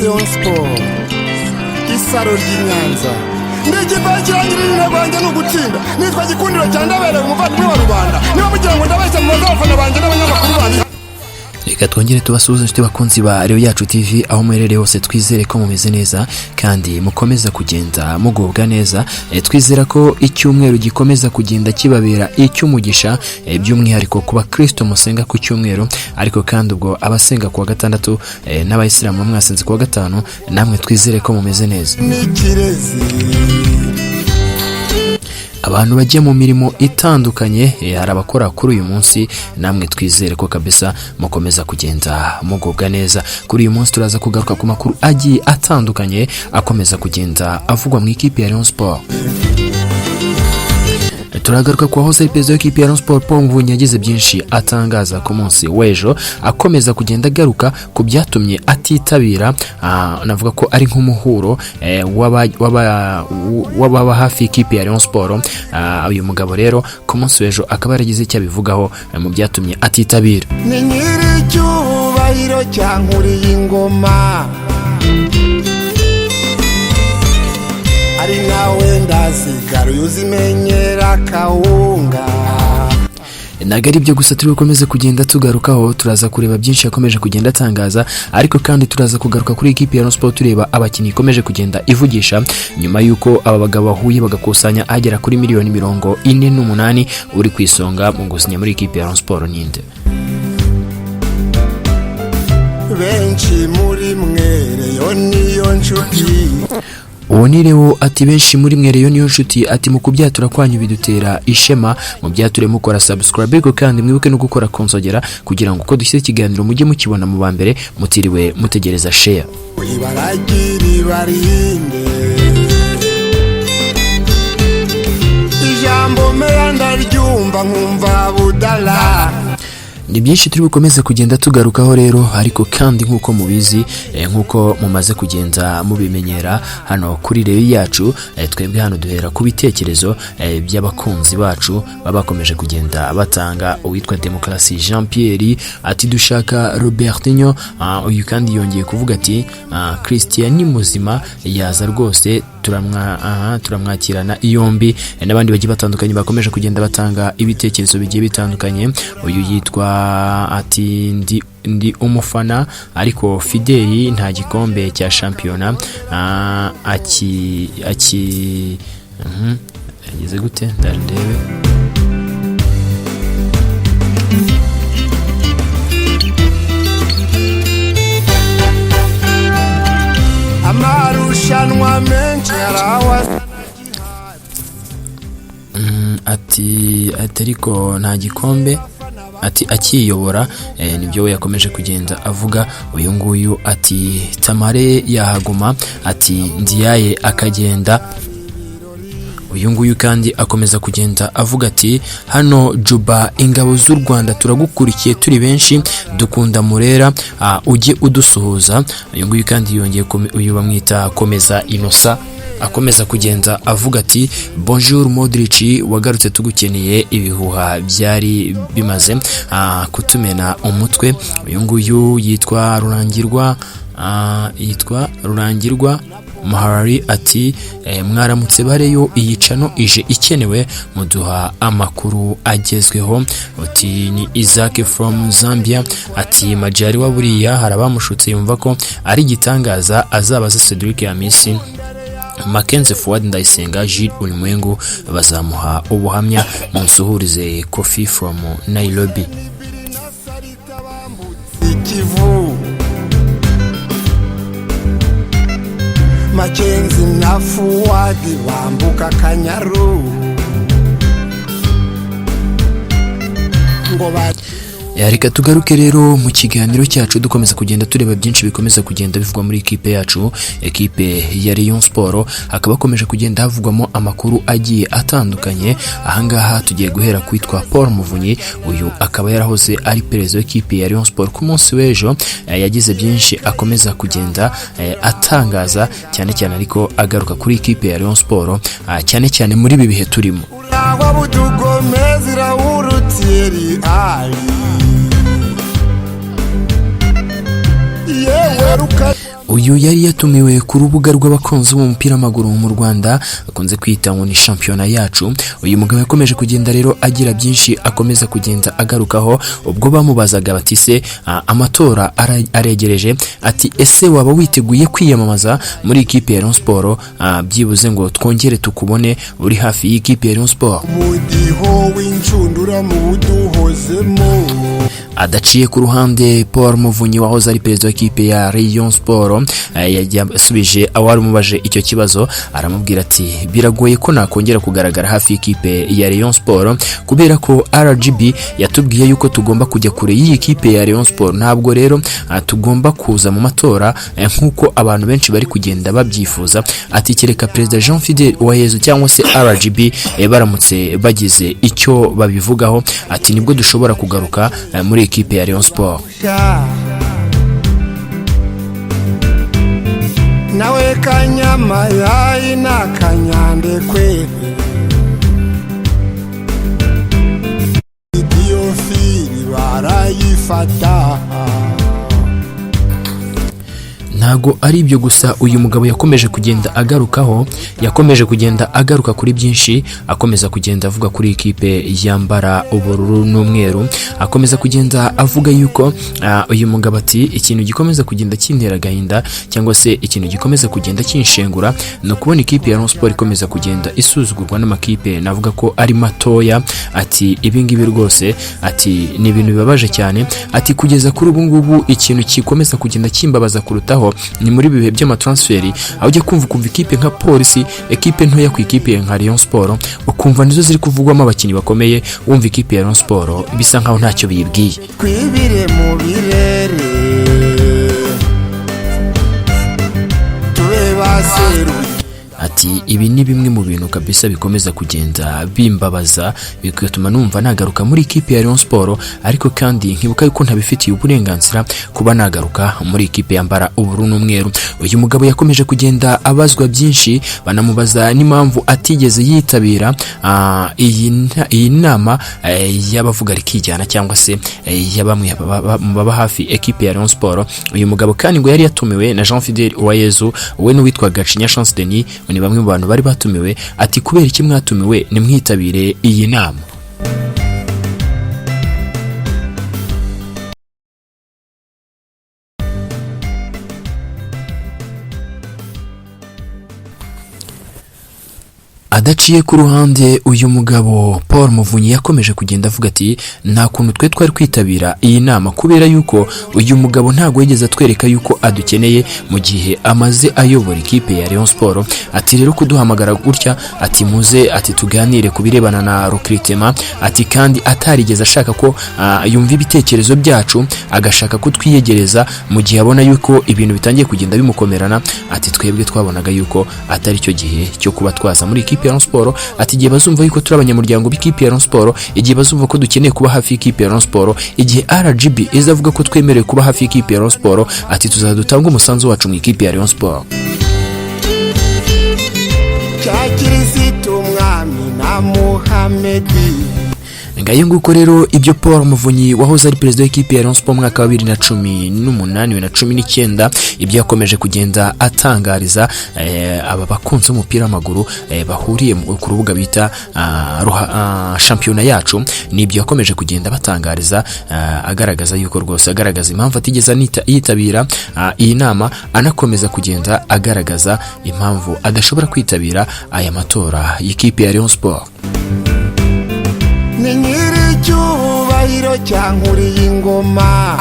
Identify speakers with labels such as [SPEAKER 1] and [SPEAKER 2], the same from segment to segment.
[SPEAKER 1] Rayon Sport isaro ry'Inyanza ndigipakirangirira rwanjye no gutsinda nitwa gikundiro cyane ndabereye umuvandimwe wa rubanda niba mugira ngo ndabeshya mu bazafana banjye n'abanyamakuru banjye.
[SPEAKER 2] Reka twongere tubasuhuze inshuti bakunzi ba Rayon Yacu TV aho muherereye hose, twizere ko mumeze neza kandi mukomeza kugenda mugubwa neza. Twizera ko icyumweru gikomeza kugenda kibabera icy'umugisha, by'umwihariko kuba Kristo musenga ku cyumweru, ariko kandi ubwo abasenga ku wa gatandatu n'abayisilamu mwasenze ku wa gatanu, namwe twizere ko mumeze neza. Abantu bajya mu mirimo itandukanye, hari abakora kuri uyu munsi, namwe twizere ko kabisa mukomeza kugenda mugubwa neza. Kuri uyu munsi turaza kugaruka ku makuru agiye atandukanye akomeza kugenda avugwa mu ikipe ya Rayon Sport. Turagaruka kwa hose perezida w'ikipe ya Rayon Sport Paul Mvunyi yagize byinshi atangaza ku munsi w'ejo, akomeza kugenda agaruka ku byatumye atitabira, navuga ko ari nk'umuhuro w'ababa hafi y'ikipe ya Rayon Sport. Uyu mugabo rero ku munsi w'ejo akaba yaragize icyo abivugaho mu byatumye atitabira.
[SPEAKER 1] Ni nyiri cyubahiro cyankuriye ingoma ari nawe ndasigara uzimenyera kawunga.
[SPEAKER 2] Nagari byo gusa turi bukomeze kugenda tugarukaho, turaza kureba byinshi yakomeje kugenda atangaza, ariko kandi turaza kugaruka kuri ikipe ya Rayon Sport tureba abakinnyi ikomeje kugenda ivugisha nyuma yuko aba bagabo bahuye bagakusanya agera kuri miliyoni 48 uri ku isonga mu gusinya muri ikipe ya Rayon Sport ninde.
[SPEAKER 1] Benshi muri mwe Rayon niyo nshuti.
[SPEAKER 2] Uwonirewo ati benshi muri mwe Rayon niyo nshuti, ati mu kubyatura kwanyu bidutera ishema, mu byature mukora subscribe ko kandi mwibuke no gukora konsogera kugira ngo uko dushyire ikiganiro mujye mukibona mu bambere mutiriwe mutegereza share.
[SPEAKER 1] Ibaragiri barinde ijambo meranda ryumva nkumva budala.
[SPEAKER 2] Ni byinshi turi bukomeze kugenda tugarukaho rero, ariko kandi nkuko mubizi, nkuko mumaze kugenda mubimenyera hano kuri Rayon Yacu, twebwe hano duhera ku bitekerezo by'abakunzi bacu babakomeje kugenda batanga. Uwitwa Demokarasi Jean Pierre ati dushaka Robertinho, uyu kandi yongeye kuvuga ati Christian ni muzima yaza rwose turamwakirana iyombi. N'abandi bagiye batandukanye bakomeje kugenda batanga ibitekerezo bigiye bitandukanye. Uyu yitwa ati ndi umufana ariko Fideli nta gikombe cya shampiyona yagize gute ndandebe.
[SPEAKER 1] Amarushanwa menshi arawa
[SPEAKER 2] ati ariko nta gikombe, ati akiyobora, nibyo we yakomeje kugenda avuga. Uyu nguyu ati Tamare yahaguma, ati Ndiaye akagenda. Uyu nguyu kandi akomeza kugenda avuga ati hano Juba ingabo z'u Rwanda turagukurikiye turi benshi dukunda Murera, ujye udusuhuza. Uyu nguyu kandi yongeye uyu bamwita Komeza Inosa, akomeza kugenda avuga ati bonjour Modric wagarutse tugukeneye, ibihuha byari bimaze kutumena umutwe. Uyu nguyu yitwa Rurangirwa Mahari ati mwaramutse bareyo, iyicano ije ikenewe muduha amakuru agezweho. Ati ni Isaac from Zambia, ati Majari wa buriya harabamushutse yumva ko ari gitangaza azabaza Cedric Amisi, Mackenzie Fuad Ndayisenga, Jules Ulimwengu bazamuha ubuhamya. Munsuhurize Kofi from Nairobi.
[SPEAKER 1] Mackenzie na Fuad bambuka Kanyaru ngo
[SPEAKER 2] Reka tugaruke rero mu kiganiro cyacu dukomeza kugenda tureba byinshi bikomeza kugenda bivugwa muri ikipe yacu, ekipe ya Rayon Sport. Hakaba hakomeje kugenda havugwamo amakuru agiye atandukanye. Ahangaha tugiye guhera kwitwa Paul Mvunyi. Uyu akaba yarahoze ari perezida w'ikipe ya Rayon Sport. Ku munsi w'ejo yagize byinshi akomeza kugenda atangaza, cyane cyane ariko agaruka kuri ikipe ya Rayon Sport, cyane cyane muri ibi bihe turimo. uyu yari yatumiwe ku rubuga rw'abakunzi b'umupira w'amaguru mu Rwanda akunze kwita ngo ni shampiyona yacu. Uyu mugabo yakomeje kugenda rero agira byinshi akomeza kugenda agarukaho ubwo bamubazaga bati se amatora aregereje, ati ese waba witeguye kwiyamamaza muri ikipe ya Rayon Sport, byibuze ngo twongere tukubone uri hafi y'ikipe ya Rayon Sport.
[SPEAKER 1] mudiho w'incundura mu buduhozemo.
[SPEAKER 2] Adaciye ku ruhande, Paul Muvunyi wahoze ari perezida w'ikipe ya Rayon Sport yasubije awari umubaje icyo kibazo, aramubwira ati biragoye ko nakongera kugaragara hafi y'ikipe ya Rayon Sport kubera ko RGB yatubwiye yuko tugomba kujya kure y'iyi kipe ya Rayon Sport, ntabwo rero tugomba kuza mu matora nk'uko abantu benshi bari kugenda babyifuza. Ati kereka perezida Jean Fidel Uwayezu cyangwa se RGB baramutse bagize icyo babivugaho, ati nibwo dushobora kugaruka muri ikipe ya Rayon Sport.
[SPEAKER 1] nawe kanyama yayi nakanyande kwe iyo fili barayifata.
[SPEAKER 2] Ntago ari ibyo gusa uyu mugabo yakomeje kugenda agaruka kuri byinshi, akomeza kugenda avuga kuri ikipe yambara ubururu n'umweru, akomeza kugenda avuga yuko uyu mugabo ati ikintu gikomeza kugenda kintera agahinda cyangwa se ikintu gikomeza kugenda kinshengura no kubona ikipe ya Rayon Sport ikomeza kugenda isuzugurwa n'amakipe navuga ko ari matoya. Ati ibi ngibi rwose ati ni ibintu bibabaje cyane, ati kugeza kuri ubu ngubu ikintu kikomeza kugenda kimbabaza kurutaho ni muri bihe by'amatransferi, aho ujya kumva ikipe nka Polisi, ekipe ntoya ku ikipe nka Rayon Sport ukumva nizo ziri kuvugwamo abakinnyi bakomeye, wumva ikipe ya Rayon Sport bisa nkaho ntacyo biyibwiye.
[SPEAKER 1] Kwibire mu birere tube baseru.
[SPEAKER 2] Ati ibi ni bimwe mu bintu kabisa bikomeza kugenda bimbabaza, bigatuma numva nagaruka muri ikipe ya Rayon Sport, ariko kandi nkibuka yuko ntabifitiye uburenganzira kuba nagaruka muri ikipe yambara ubururu n'umweru. Uyu mugabo yakomeje kugenda abazwa byinshi, banamubaza n'impamvu atigeze yitabira iyi nama y'abavuga rikijyana cyangwa se y'abamwe baba hafi ekipe ya Rayon Sport. Uyu mugabo kandi ngo yari yatumiwe na Jean Fidel Uwayezu, we n'uwitwa Gacinya Chance Denis, ni bamwe mu bantu bari batumiwe. Ati kubera iki mwatumiwe nimwitabire iyi nama. Adaciye ku ruhande, uyu mugabo Paul Muvunyi yakomeje kugenda avuga ati nta kuntu twe twari kwitabira iyi nama kubera yuko uyu mugabo ntago yigeze atwereka yuko adukeneye mu gihe amaze ayobora ikipe ya Rayon Sport. Ati rero kuduhamagara gutya, ati muze, ati tuganire ku birebana na recruitment, ati kandi atarigeze ashaka ko yumva ibitekerezo byacu, agashaka kutwiyegereza mu gihe abona yuko ibintu bitangiye kugenda bimukomerana. Ati twebwe twabonaga yuko atari cyo gihe cyo kuba twaza muri ikipe ya Rayon Sport. Ati igihe bazumva yuko turi abanyamuryango b'ikipe ya Rayon Sport, igihe bazumva ko dukeneye kuba hafi y'ikipe ya Rayon Sport, igihe RGB izavuga ko twemerewe kuba hafi y'ikipe ya Rayon Sport, ati tuzadutanga umusanzu wacu mu ikipe ya Rayon Sport.
[SPEAKER 1] Kirisitu mwami na Muhamedi.
[SPEAKER 2] Ngayo nguko rero ibyo Paul Muvunyi wahoze ari perezida w'ikipe ya Rayon Sport mwaka wa 2018 na 2019 ibyo yakomeje kugenda atangariza aba bakunzi umupira w'amaguru bahuriye ku rubuga bita shampiyona yacu, nibyo yakomeje kugenda batangariza, agaragaza yuko rwose agaragaza impamvu atigeze yitabira iyi nama, anakomeza kugenda agaragaza impamvu adashobora kwitabira aya matora y'ikipe ya Rayon Sport.
[SPEAKER 1] Ni nyiri cyubahiro cyankuriye ingoma.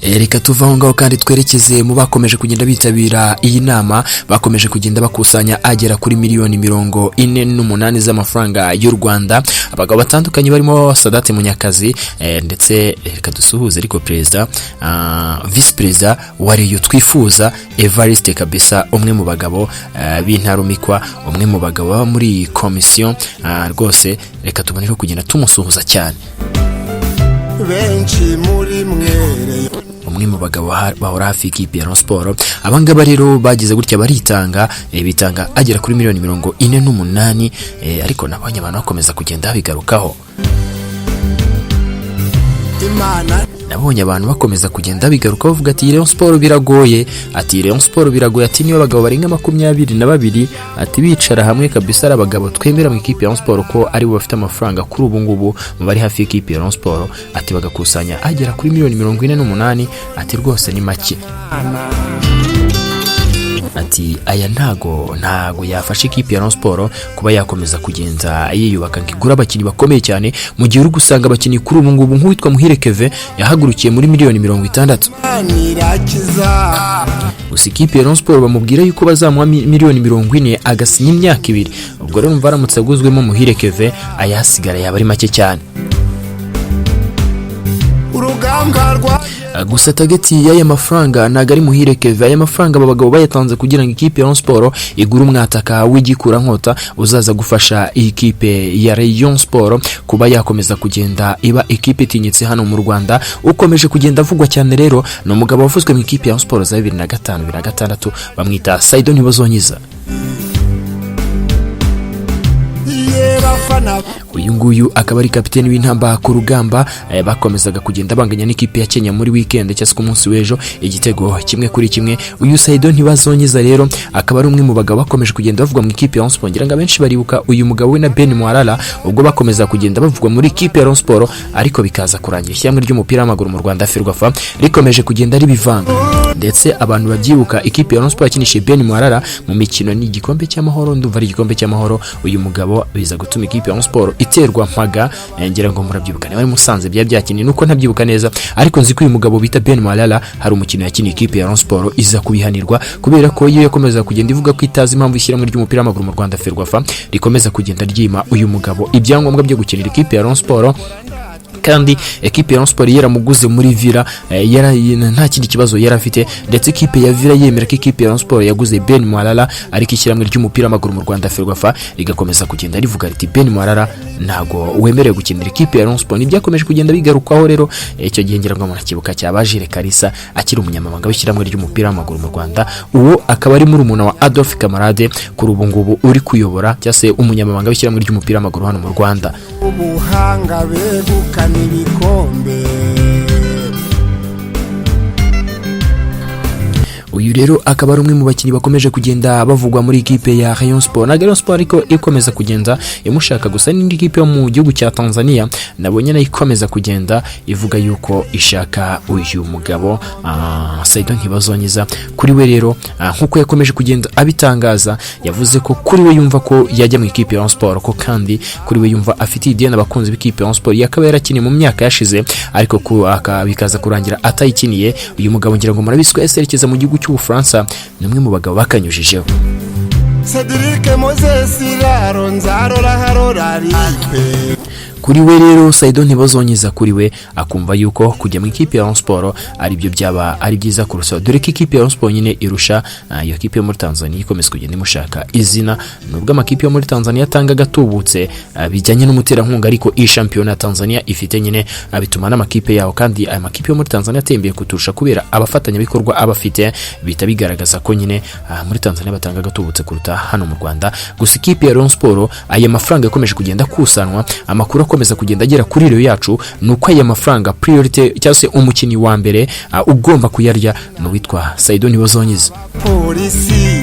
[SPEAKER 2] Reka tuva aho ngaho kandi twerekeze mu bakomeje kugenda bitabira iyi nama, bakomeje kugenda bakusanya agera kuri miliyoni 48 z'amafaranga y'u Rwanda. Abagabo batandukanye barimo Sadate Munyakazi ndetse reka dusuhuze ariko perezida vice perezida wariyo twifuza Evariste kabisa, umwe mu bagabo b'intarumikwa, umwe mu bagabo muri komisiyo rwose reka tubonere kugenda tumusuhuza cyane.
[SPEAKER 1] Benshi muri mwere
[SPEAKER 2] umwe mu bagabo bahora hafi y'ikipe ya Rayon Sport. Abangaba rero bagize gutya baritanga, bitanga agera kuri miliyoni 48, ariko nabonye abantu bakomeza kugenda bigarukaho. nabonye abantu bakomeza kugenda bigaruka bavuga ati Rayon Sport biragoye, ati Rayon Sport biragoye, ati niyo abagabo barenga 22 ati bicara hamwe kabisa ari abagabo twemera mu ikipe ya Rayon Sport ko ari bo bafite amafaranga kuri ubu ngubu mu bari hafi y'ikipe ya Rayon Sport, ati bagakusanya agera kuri $48 ati rwose ni make. Ati aya ntago yafasha ikipe ya Rayon Sport kuba yakomeza kugenda yiyubaka ngigura abakinnyi bakomeye cyane mu gihe uri gusanga abakinnyi kuri ubu ngubu nk'uwitwa Muhire Keve yahagurukiye muri $60. Gusa ikipe ya Rayon Sport bamubwira yuko bazamuha $40 agasinya imyaka 2. Ubwo rero umva aramutse aguzwemo Muhire Keve ayasigara yaba ari make cyane. Gusa tageti y'aya mafaranga ntago ari Muhire Keve. Aya mafaranga abagabo bayatanze kugira ngo ikipe ya Rayon Sport igure umwataka w'igikura nkota uzaza gufasha ikipe ya Rayon Sport kuba yakomeza kugenda iba ikipe itinyitse hano mu Rwanda. Ukomeje kugenda avugwa cyane rero no mugabo wavuzwe mu ikipe ya Rayon Sport za 2005-2006 bamwita Saidon Ntibazonyiza. Uyu nguyu akaba ari kapiteni w'intamba ku rugamba, bakomezaga kugenda banganya n'ikipe ya Kenya muri weekend cyangwa ku munsi w'ejo igitego 1-1. Uyu Saidon Ntibazonyiza rero akaba ari umwe mu bagabo bakomeje kugenda bavugwa mu ikipe ya Rayon Sport. Ngira ngo benshi baribuka uyu mugabo we na Ben Mwalala ubwo bakomeza kugenda bavugwa muri ikipe ya Rayon Sport, ariko bikaza kurangira ishyamwe ry'umupira w'amaguru mu Rwanda Ferwafa rikomeje kugenda ribivanga. Ndetse abantu babyibuka ikipe ya Rayon Sport yakinishije Ben Mwalala mu mikino ni igikombe cy'amahoro, ndumva ari igikombe cy'amahoro. Uyu mugabo biza gutuma ikipe ya Rayon Sport iterwa mpaga. Ngira ngo murabyibuka niba Musanze byakiniye nuko ntabyibuka neza, ariko nzi ko uyu mugabo bita Ben Mwalala hari umukino yakiniye ikipe ya Rayon Sport iza kubihanirwa kubera ko iyo yakomeza kugenda ivuga ko itazi impamvu ishyirahamwe ry'umupira w'amaguru mu Rwanda Ferwafa rikomeza kugenda ryima uyu mugabo ibyangombwa byo gukinira ikipe ya Rayon Sport. Kandi ekipe ya Rayon Sport yaramuguze muri Villa, nta kindi kibazo yarafite, ndetse ekipe ya Villa yemera ko ekipe ya Rayon Sport yaguze Ben Mwalala, ariko ishyirahamwe ry'umupira w'amaguru mu Rwanda Ferwafa rigakomeza kugenda rivuga riti Ben Mwalala ntago wemerewe gukinira ekipe ya Rayon Sport. Nibyakomeje kugenda bigarukaho rero icyo gihe ngira ngo munakibuka cyabajire Kalisa akiri umunyamabanga w'ishyirahamwe ry'umupira w'amaguru mu Rwanda. Uwo akaba ari muri umuna wa Adolphe Kamarade kuri ubu ngubu uri kuyobora cyangwa se umunyamabanga w'ishyirahamwe ry'umupira w'amaguru hano mu Rwanda.
[SPEAKER 1] Ubuhanga begukana ibikombe.
[SPEAKER 2] Uyu rero akaba ari umwe mu bakinnyi bakomeje kugenda bavugwa muri ikipe ya Rayon Sport. Na Rayon Sport ariko ikomeza kugenda imushaka, gusa n'indi kipe yo mu gihugu cya Tanzania nabonye nayo ikomeza kugenda ivuga yuko ishaka uyu mugabo Saidon Ntibazonyiza. Kuri we rero nkuko yakomeje kugenda abitangaza, yavuze ko kuri we yumva ko yajya mu ikipe ya Rayon Sport, ko kandi kuri we yumva afite idea n'abakunzi b'ikipe ya Rayon Sport yakaba yarakiniye mu myaka yashize, ariko bikaza kurangira atayikiniye. Uyu mugabo ngira ngo murabiswe yaserekeza mu gihugu cy'Ubufaransa, ni umwe mu bagabo bakanyujijeho.
[SPEAKER 1] Cedric Moses Raro nzarora harora ripe.
[SPEAKER 2] Kuri we rero Saidon Ntibazonyiza kuri we akumva yuko kujya mu ikipe ya Rayon Sport ari byo byaba ari byiza kurusha, dore ko ikipe ya Rayon Sport nyine irusha iyo kipe yo muri Tanzania ikomeza kugenda imushaka izina. Nubwo amakipe yo muri Tanzania atanga gatubutse bijyanye n'umuterankunga, ariko iyi shampiyona ya Tanzania ifite nyine bituma n'amakipe yaho, kandi aya makipe yo muri Tanzania atembeye kuturusha kubera abafatanyabikorwa abafite bita bigaragaza ko nyine muri Tanzania batanga gatubutse kuruta hano mu Rwanda. Gusa ikipe ya Rayon Sport aya mafaranga yakomeje kugenda kusanwa, amakuru akomeza kugenda agera kuri rero yacu nuko aya mafaranga priority cyangwa se umukinnyi wa mbere ugomba kuyarya no witwa Saidon Ntibazonyiza.
[SPEAKER 1] Polisi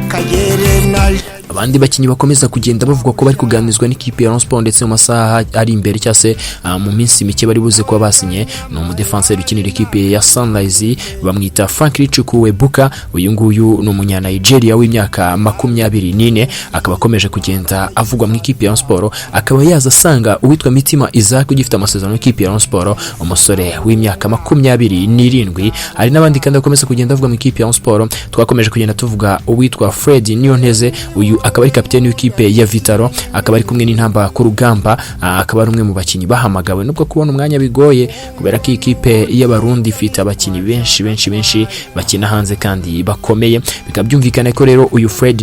[SPEAKER 1] Kagere na
[SPEAKER 2] abandi bakinnyi bakomeza kugenda bavuga ko bari kuganizwa n'ikipe ya Rayon Sport ndetse mu masaha ari imbere cyangwa se mu minsi mike bari buze kuba basinye no mu defenseur ukinira ikipe ya Sunrise bamwita Franklin Chukwuebuka. Uyu nguyu ni umunya Nigeria w'imyaka 24, akaba akomeje kugenda avugwa mu ikipe ya Rayon Sport, akaba yaza asanga uwitwa Mitima Isaac ugifite amasezerano n'ikipe ya Rayon Sport, umusore w'imyaka 27. Hari n'abandi kandi bakomeza kugenda avugwa mu ikipe ya Rayon Sport. Twakomeje kugenda tuvuga uwitwa Fred Niyonteze, uyu akaba ari kapiteni w'ikipe ya Vitaro, akaba ari kumwe n'intamba ku rugamba, akaba ari umwe mu bakinnyi bahamagawe nubwo kubona umwanya bigoye kubera ko ikipe y'abarundi ifite abakinnyi benshi bakina hanze kandi bakomeye. Bikaba byumvikana ko rero uyu Fred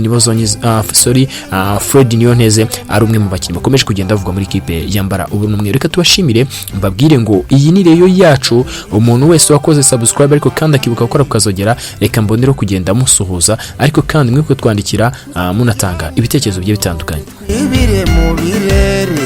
[SPEAKER 2] Niyonteze ari umwe mu bakinnyi bakomeje kugenda bavugwa muri ikipe yambara ubunumwe. Reka tubashimire mbabwire ngo iyi ni reyo yacu, umuntu wese wakoze subscribe ariko kandi akibuka gukora kukazogera, reka mbonero kugenda musuhuza, ariko kandi mwe twandikira munatanga ibitekerezo bye bitandukanye.
[SPEAKER 1] ibire mu birere